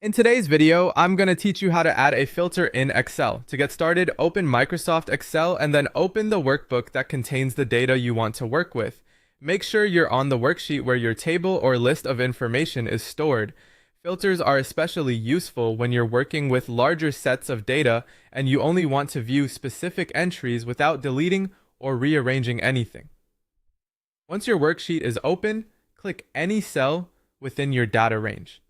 In today's video, I'm going to teach you how to add a filter in Excel. To get started, open Microsoft Excel and then open the workbook that contains the data you want to work with. Make sure you're on the worksheet where your table or list of information is stored. Filters are especially useful when you're working with larger sets of data and you only want to view specific entries without deleting or rearranging anything. Once your worksheet is open, click any cell within your data range.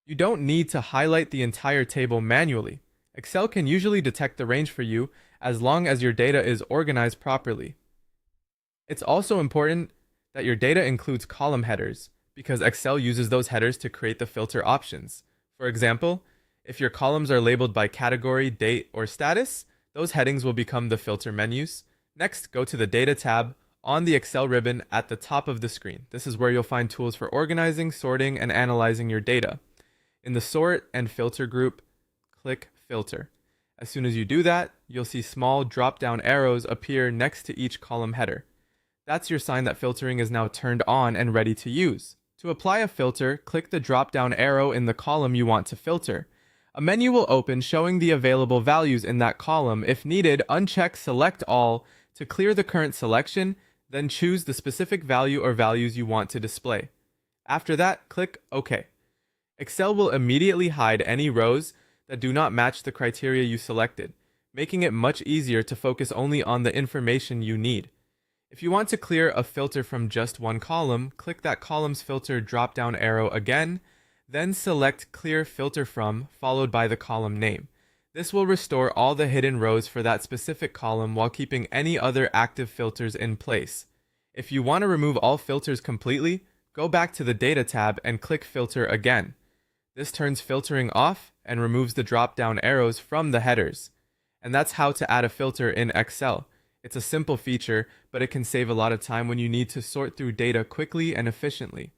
You don't need to highlight the entire table manually. Excel can usually detect the range for you as long as your data is organized properly. It's also important that your data includes column headers because Excel uses those headers to create the filter options. For example, if your columns are labeled by category, date, or status, those headings will become the filter menus. Next, go to the Data tab on the Excel ribbon at the top of the screen. This is where you'll find tools for organizing, sorting, and analyzing your data. In the Sort and Filter group, click Filter. As soon as you do that, you'll see small drop-down arrows appear next to each column header. That's your sign that filtering is now turned on and ready to use. To apply a filter, click the drop-down arrow in the column you want to filter. A menu will open showing the available values in that column. If needed, uncheck Select All to clear the current selection, then choose the specific value or values you want to display. After that, click OK. Excel will immediately hide any rows that do not match the criteria you selected, making it much easier to focus only on the information you need. If you want to clear a filter from just one column, click that column's filter drop-down arrow again, then select Clear Filter From, followed by the column name. This will restore all the hidden rows for that specific column while keeping any other active filters in place. If you want to remove all filters completely, go back to the Data tab and click Filter again. This turns filtering off and removes the drop-down arrows from the headers. And that's how to add a filter in Excel. It's a simple feature, but it can save a lot of time when you need to sort through data quickly and efficiently.